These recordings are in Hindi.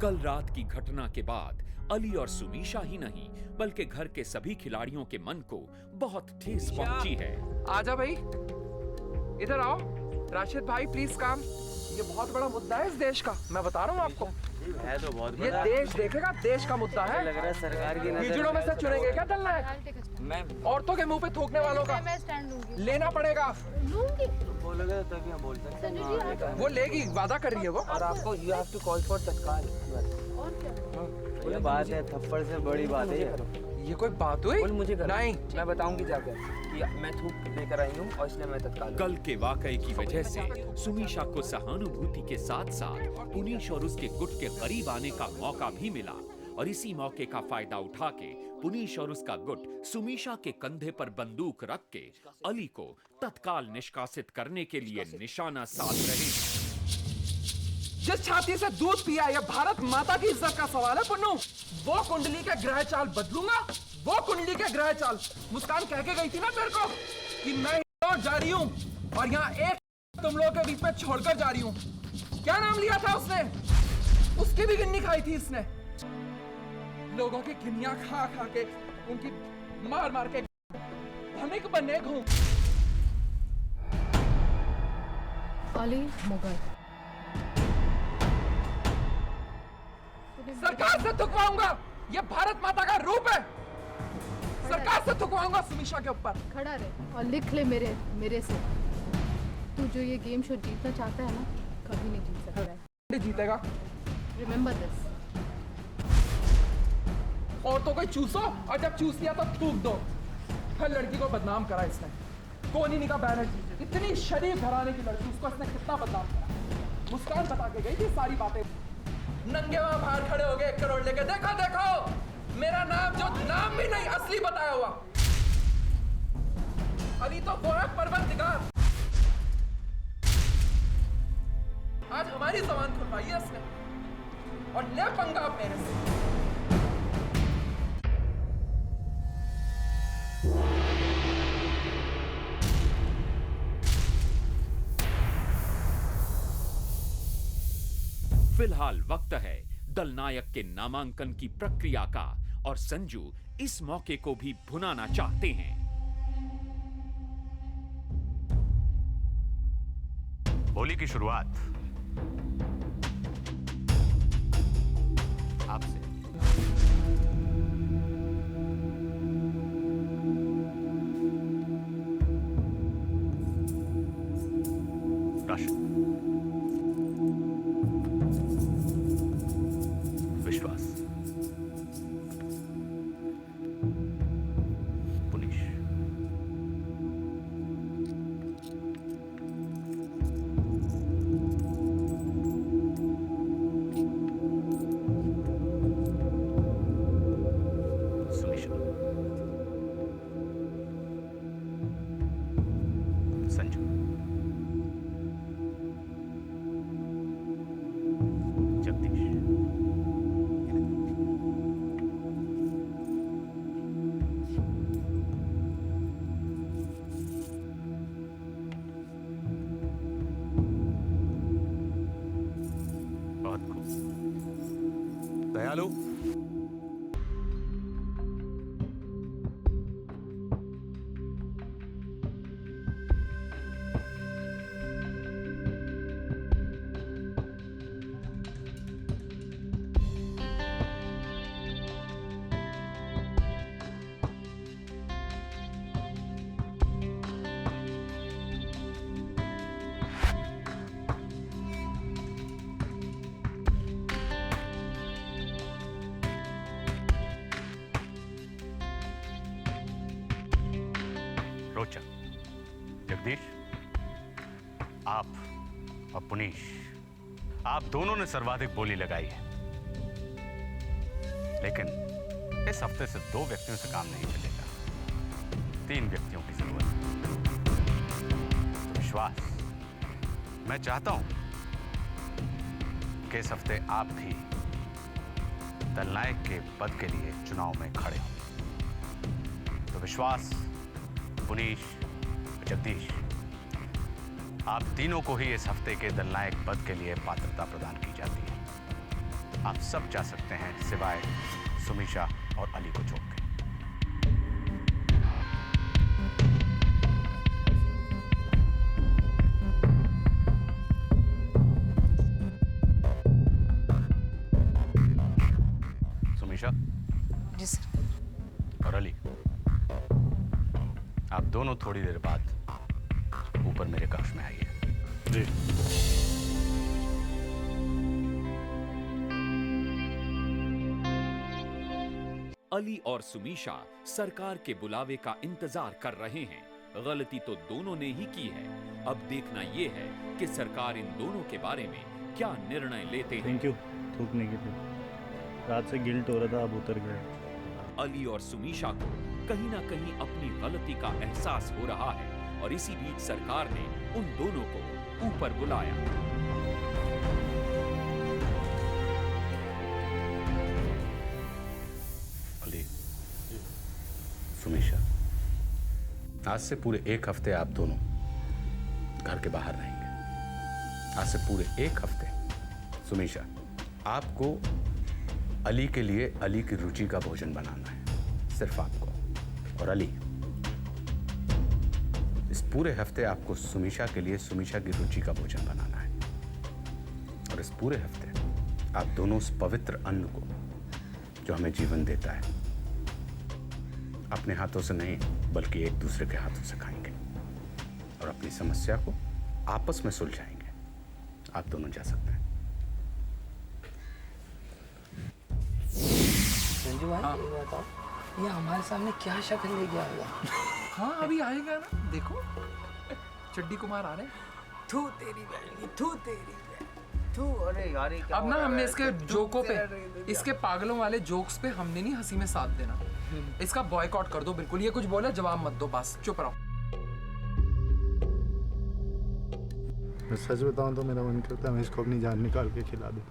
कल रात की घटना के बाद अली और सुमीशा ही नहीं बल्कि घर के सभी खिलाड़ियों के मन को बहुत ठेस पहुंची है। आजा भाई, इधर आओ। राशिद भाई प्लीज काम। ये बहुत बड़ा मुद्दा है इस देश का, मैं बता रहा हूँ आपको। है तो बहुत ये देश देखेगा, देश का मुद्दा है। लग रहा है सरकार की हिजड़ों में से चुनेंगे क्या दलनायक? मैं औरतों के मुंह पे थूकने वालों का लेना पड़ेगा। बोलोगे तभी हम बोल सकते हैं। वो लेगी, वादा कर रही है वो। और आपको you have to call for Tatkal. ये बात है, थप्पड़ से बड़ी बात है ये कोई बात हुई? मुझे नहीं, मैं बताऊंगी जाकर कि मैं थूक लेकर आई हूँ और इसलिए मैं तत्काल। कल के वाकये की वजह से सुमीशा को सहानुभूति के साथ साथ पुनीश और उसके गुट के करीब आने का मौका भी मिला और इसी मौके का फायदा उठा के पुनीश और उसका गुट सुमीशा के कंधे पर बंदूक रख के अली को तत्काल निष्कासित करने के लिए निशाना साध रहे हैं। जिस छाती से दूध पिया, यह भारत माता की इज्जत का सवाल है पुन्नू। वो कुंडली के ग्रह चाल बदलूंगा, वो कुंडली के ग्रह चाल। मुस्कान कह के गई थी ना मेरे को कि मैं जा रही हूं और यहाँ एक तुम लोगों के बीच में छोड़कर जा रही हूं। क्या नाम लिया था उसने? उसकी भी गिन्नी खाई थी इसने। लोगों की गिन्नियां खा खा के, उनकी मार मार के धनिक बनने घूम। अली मुगल सरकार से थुकवाऊंगा, ये भारत माता का रूप है। सरकार से थुकवाऊंगा सुमीशा के ऊपर। खड़ा रहे और लिख ले मेरे से, तू जो ये गेम शो जीतना चाहता है ना, कभी नहीं जीत सकता है। जीतेगा, रिमेम्बर दिस। औरतों को चूसो और जब चूस लिया तो थूक दो। हर लड़की को बदनाम करा इसने। कोनी का बैनर्जी, इतनी शरीफ घराने की लड़की, उसको इसने कितना बदनाम करा। मुस्कान बता के गई थी सारी बातें। नंगे वहां बाहर खड़े हो गए 1 करोड़ लेके, देखो देखो मेरा नाम, जो नाम भी नहीं असली बताया हुआ। अली तो वो है परवरदिगार। आज हमारी जबान खुलवाई है इसने और ले पंगा मेरे से। फिलहाल वक्त है दलनायक के नामांकन की प्रक्रिया का और संजू इस मौके को भी भुनाना चाहते हैं। होली की शुरुआत आपसे। राशिद, विश्वास, पुनीश, सुमीशा, संजू, जगदीश, बहुत खूब। दयालु, रोचक, जगदीश, आप और पुनीश, आप दोनों ने सर्वाधिक बोली लगाई है, लेकिन इस हफ्ते से 2 व्यक्तियों से काम नहीं चलेगा। 3 व्यक्तियों की जरूरत है। तो विश्वास, मैं चाहता हूं कि इस हफ्ते आप भी दलनायक के पद के लिए चुनाव में खड़े हों। तो विश्वास, पुनीश, जगदीश, आप तीनों को ही इस हफ्ते के दलनायक पद के लिए पात्रता प्रदान की जाती है। आप सब जा सकते हैं सिवाय सुमीशा और अली को छोड़ के। सुमीशा जी सर। और अली, आप दोनों थोड़ी देर बाद ऊपर मेरे कक्ष में आइए। जी। अली और सुमीशा सरकार के बुलावे का इंतजार कर रहे हैं। गलती तो दोनों ने ही की है। अब देखना यह है कि सरकार इन दोनों के बारे में क्या निर्णय लेते हैं। थैंक यू थूकने के लिए। रात से गिल्ट हो रहा था, अब उतर गया। अली और सुमीशा को कहीं ना कहीं अपनी गलती का एहसास हो रहा है और इसी बीच सरकार ने उन दोनों को ऊपर बुलाया। अली, सुमीशा, आज से पूरे 1 हफ्ते आप दोनों घर के बाहर रहेंगे। आज से पूरे 1 हफ्ते सुमीशा, आपको अली के लिए अली की रुचि का भोजन बनाना है, सिर्फ आपको। और अली, इस पूरे हफ्ते आपको सुमीशा के लिए सुमीशा की रुचि का भोजन बनाना है। और इस पूरे हफ्ते आप दोनों उस पवित्र अन्न को जो हमें जीवन देता है, अपने हाथों से नहीं बल्कि एक दूसरे के हाथों से खाएंगे और अपनी समस्या को आपस में सुलझाएंगे। आप दोनों जा सकते हैं। संजू भाई, हाँ। ये बताओ, ये हमारे सामने क्या शक्ल लेके आ गया? हाँ अभी आएगा ना, देखो चड्डी कुमार आ रहे हैं। थू तेरी बहन, थू तेरी बहन, थू। अरे यार ये क्या अब हो ना रहा हमने है? इसके थू जोकों पे, तेरा- इसके पागलों वाले जोक्स पे हमने नहीं हंसी में साथ देना। इसका बॉयकॉट कर दो बिल्कुल। ये कुछ बोले जवाब मत दो, बस चुप रहो। मैं सच बताऊं तो मेरा मन करता है मैं इसको अपनी जान निकाल के खिला दूं।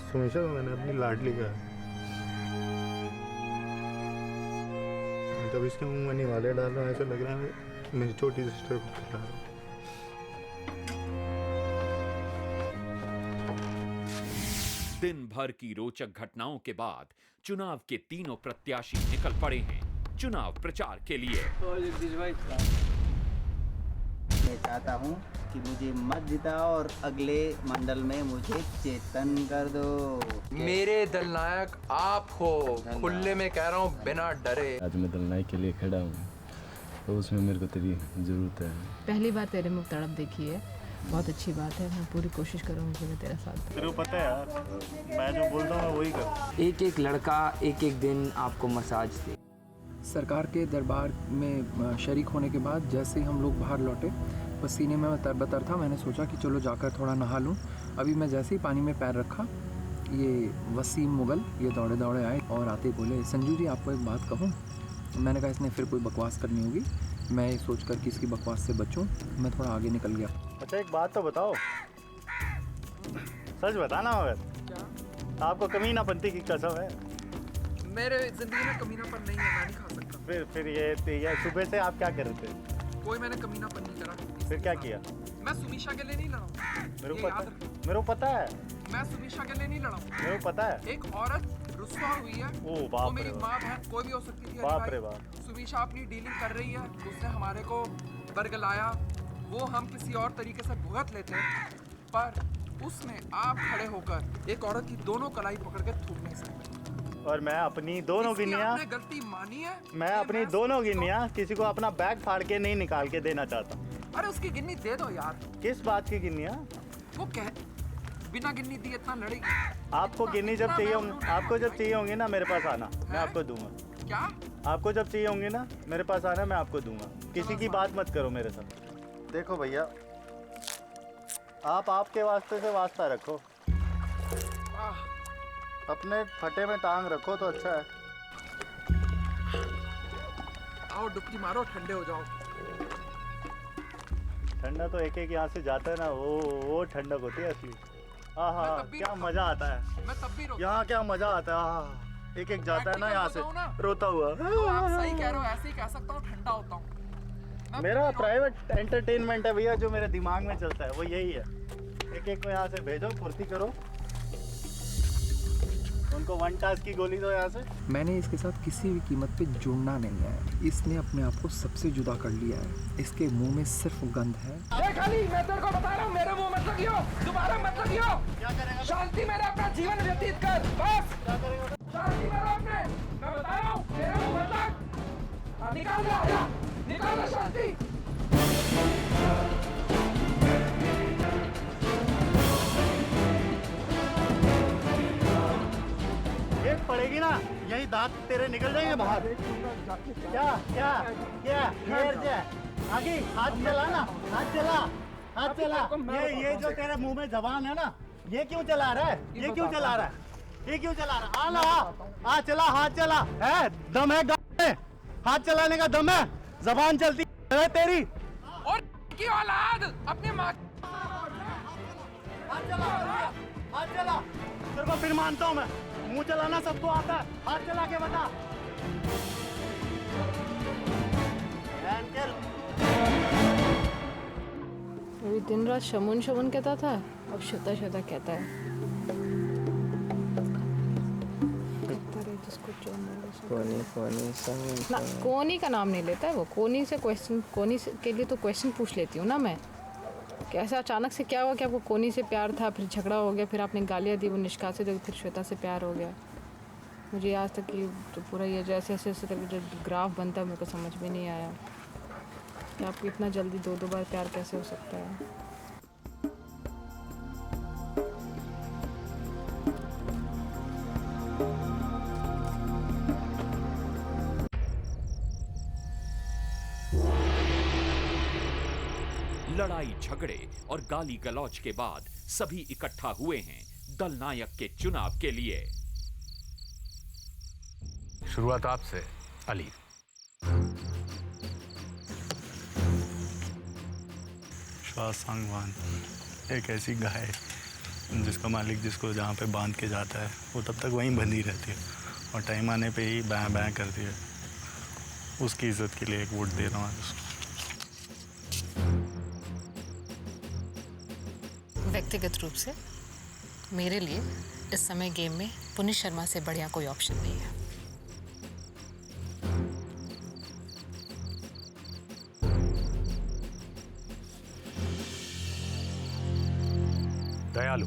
सुमीशा को मैंने अपनी लाडली का है। तब इसके मुंह में निवाले डाल रहा हूँ, ऐसा लग रहा है मेरी छोटी सिस्टर को खिला रहा हूँ। दिन भर की रोचक घटनाओं के बाद चुनाव के तीनों प्रत्याशी निकल पड़े हैं चुनाव प्रचार के लिए। तो जगदीश भाई, मैं चाहता हूँ कि मुझे मत जिताओ और अगले मंडल में मुझे चेतन कर दो। मेरे दलनायक आप हो, खुले में कह रहा हूँ, बिना डरे। आज मैं दलनाई के लिए खड़ा हूँ, तो उसमें मेरे को तेरी ज़रूरत है। पहली बार तेरे मुख तड़प देखी है, बहुत अच्छी बात है। मैं पूरी कोशिश करूँगी कि मैं तेरा साथ दूँ। तेरे को पता है यार, मैं जो बोलता हूँ वही कर। एक एक लड़का एक एक दिन आपको मसाज दे। सरकार के दरबार में शरीक होने के बाद जैसे ही हम लोग बाहर लौटे, पसीने में मैं तरबतर था। मैंने सोचा कि चलो जाकर थोड़ा नहा लूँ। अभी मैं जैसे ही पानी में पैर रखा, ये वसीम मुगल ये दौड़े दौड़े आए और आते बोले, संजू जी आपको एक बात कहूँ। मैंने कहा इसने फिर कोई बकवास करनी होगी। मैं ये सोच कर कि इसकी बकवास से बचूँ, मैं थोड़ा आगे निकल गया। अच्छा एक बात तो बताओ, सच बताना मगर क्या? आपको कमीनापंती की कसम है? मेरे जिंदगी में कमीनापन नहीं है, मैं नहीं खा सकता। फिर ये सुबह से आप क्या कर रहे थे? कोई मैंने कमीनापन नहीं करा। फिर क्या किया? मैं सुमीशा के लिए नहीं लड़ा। मेरे ये को याद पता, रखो। मेरे को पता है, मैं सुमीशा के लिए नहीं लड़ा। मेरे को पता है। एक औरत रुस्वा हुई है, ओ वो बाप मेरी रे माँ बहन कोई भी हो सकती थी। बाप अली रे भाई, बाप। सुमीशा अपनी डीलिंग कर रही है, उसने हमारे को बरगलाया, वो हम किसी और तरीके से भुगत लेते, पर उसने आप खड़े होकर एक औरत की दोनों कलाई पकड़ के थूक नहीं सकते। और मैं अपनी दोनों इसकी गिनिया, आपने गलती मानी है। मैं ये अपनी दोनों गिनिया किसी को अपना बैग फाड़ के नहीं निकाल के देना चाहता। अरे उसकी गिन्नी दे दो यार। किस बात की गिनिया? वो कह बिना गिन्नी दिए इतना लड़ेगी। आपको गिन्नी जब चाहिए होंगी, आपको जब चाहिए होंगी ना मेरे पास आना, मैं आपको दूंगा। क्या? आपको जब चाहिए होंगी ना मेरे पास आना, मैं आपको दूंगा। किसी की बात मत करो मेरे साथ। देखो भैया, आप आपके वास्ते से वास्ता रखो, आह, अपने फटे में टांग रखो तो अच्छा है। आओ डुबकी मारो, ठंडे हो जाओ। ठंडा तो एक एक यहाँ से जाता है ना, वो ठंडक होती है असली। आहा मैं तब भी क्या रोता मजा आता है मैं तब भी रोता यहाँ, क्या मजा आता है। आहा, एक एक जाता है ना यहाँ से होता हूँ ना। रोता हुआ। तो आप सही कह रहे हो, ऐसे ही कह सकता हूँ, ठंडा होता हूँ। मेरा प्राइवेट एंटरटेनमेंट है भैया, जो मेरे दिमाग में चलता है वो यही है। एक एक को यहाँ से भेजो, फुर्ती करो, उनको वन टास्क की गोली दो यहाँ से। मैंने इसके साथ किसी भी कीमत पे जुड़ना नहीं है। इसने अपने आप को सबसे जुदा कर लिया है। इसके मुंह में सिर्फ गंध है। देख अली, मैं तेरे को बता रहा हूँ, मेरे मुंह मत लगियो, दोबारा मत लगियो। क्या करेगा? शांति में अपना जीवन व्यतीत कर, बस क्या करेगा? शांति में रहो अपने। मैं बता रहा हूँ, मेरे मुंह मत लग। निकाल जा, निकाल जा शांति। एक पड़ेगी ना, यही दांत तेरे निकल जाएंगे बाहर। क्या क्या क्या घेर जा आगे, हाथ चला ना, हाथ चला, हाथ चला। ये जो तेरे मुंह में जबान है ना, ये क्यों चला रहा है? ये क्यों चला रहा है? ये क्यों चला रहा है? आ ला, आ चला, हाथ चला है, दम है गाँव में, हाथ चलाने का दम है, जबान चलती है तेरी। और की औलाद अपनी माँ हाथ चला, हाथ चला, तेरे को फिर मानता हूँ मैं। मुंह चलाना सबको आता है, हाथ चला के बता। अभी दिन रात शमुन शमुन कहता था, अब श्वेता श्वेता कहता है। जिसको जो मिले सो कोनी कोनी ना, कोनी का नाम नहीं लेता है वो। कोनी से क्वेश्चन, कोनी के लिए तो क्वेश्चन पूछ लेती हूँ ना मैं, कि ऐसा अचानक से क्या हुआ कि आपको कोनी से प्यार था, फिर झगड़ा हो गया, फिर आपने गालियाँ दी, वो निष्कासित हो, फिर श्वेता से प्यार हो गया। मुझे आज तक ये तो पूरा ये जैसे ऐसे ऐसे जो ग्राफ बनता है, मेरे को समझ में नहीं आया कि आपको इतना जल्दी दो दो बार प्यार कैसे हो सकता है। लड़ाई झगड़े और गाली गलौज के बाद सभी इकट्ठा हुए हैं दल नायक के चुनाव के लिए। शुरुआत आपसे अली। सांगवान एक ऐसी गाय जिसका मालिक जिसको जहाँ पे बांध के जाता है वो तब तक वहीं बंधी रहती है और टाइम आने पे ही बैं बैं करती है। उसकी इज्जत के लिए एक वोट दे रहा हूँ उसको। व्यक्तिगत रूप से मेरे लिए इस समय गेम में पुनीत शर्मा से बढ़िया कोई ऑप्शन नहीं है। दयालु,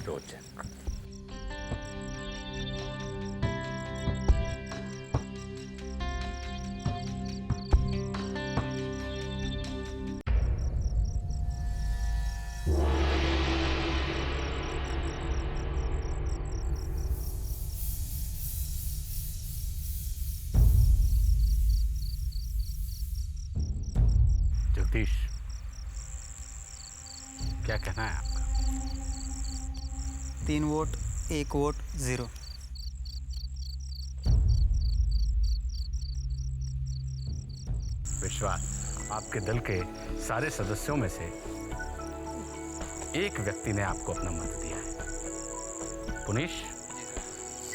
रोचक। जगदीश, क्या कहना है आपका? 3 वोट 1 वोट 0। विश्वास, आपके दल के सारे सदस्यों में से एक व्यक्ति ने आपको अपना मत दिया है। पुनीश,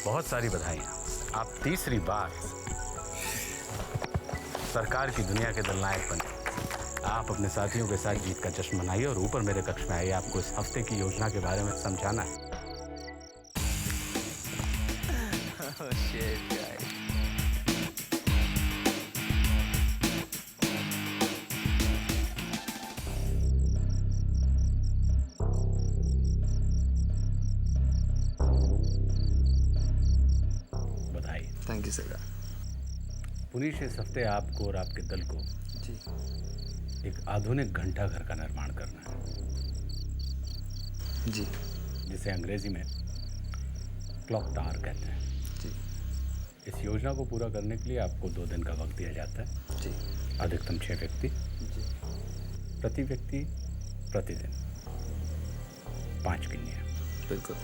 बहुत सारी बधाइयाँ। आप तीसरी बार सरकार की दुनिया के दल नायक बने। आप अपने साथियों के साथ जीत का जश्न मनाइए और ऊपर मेरे कक्ष में आइए। आपको इस हफ्ते की योजना के बारे में समझाना है। बधाई। Thank you sir. पुनीश, इस हफ्ते आपको और आपके दल को जी एक आधुनिक घंटाघर का निर्माण करना है, जी जिसे अंग्रेजी में क्लॉक टावर कहते हैं। जी इस योजना को पूरा करने के लिए आपको 2 दिन का वक्त दिया जाता है। जी अधिकतम 6 व्यक्ति, जी प्रति व्यक्ति प्रतिदिन 5 गिन्नियाँ। बिल्कुल।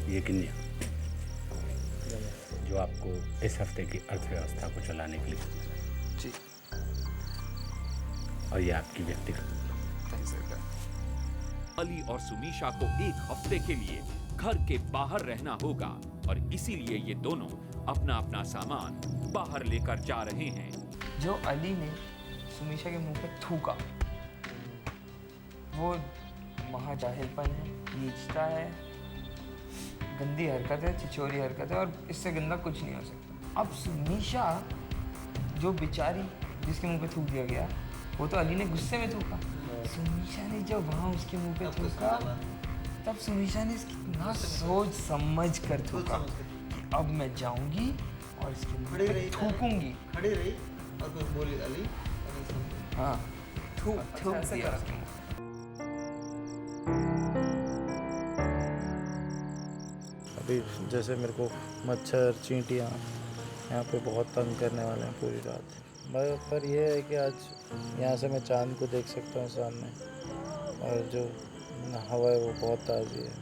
ये गिन्नियाँ जो आपको इस हफ्ते की अर्थव्यवस्था को चलाने के लिए। जी। और ये आपकी व्यक्तिगत। अली और सुमीशा को एक हफ्ते के लिए घर के बाहर रहना होगा और इसीलिए ये दोनों अपना अपना सामान बाहर लेकर जा रहे हैं। जो अली ने सुमीशा के मुंह पे थूका, वो महाजाहिलपन है, नीचता है, गंदी हरकत है, छिछोरी हरकत है और इससे गंदा कुछ नहीं हो सकता। अब सुमीशा जो बेचारी जिसके मुंह पे थूक दिया गया, वो तो अली ने गुस्से में थूका। सुमीशा ने जब वहाँ उसके मुंह पे थूका, तब सुमीशा ने इतना सोच समझ कर थूका कि अब मैं जाऊंगी और इसके मुंह पे थूकूंगी। खड़ी रही और फिर बोली अली। हाँ, थूक दिया उसके मुंह पे। अभी जैसे मेरे को मच्छर चींटियाँ यहाँ पे बहुत तंग करने वाले हैं पूरी रात। पर यह है कि आज यहाँ से मैं चांद को देख सकता हूँ सामने, और जो हवा है वो बहुत ताज़ी है।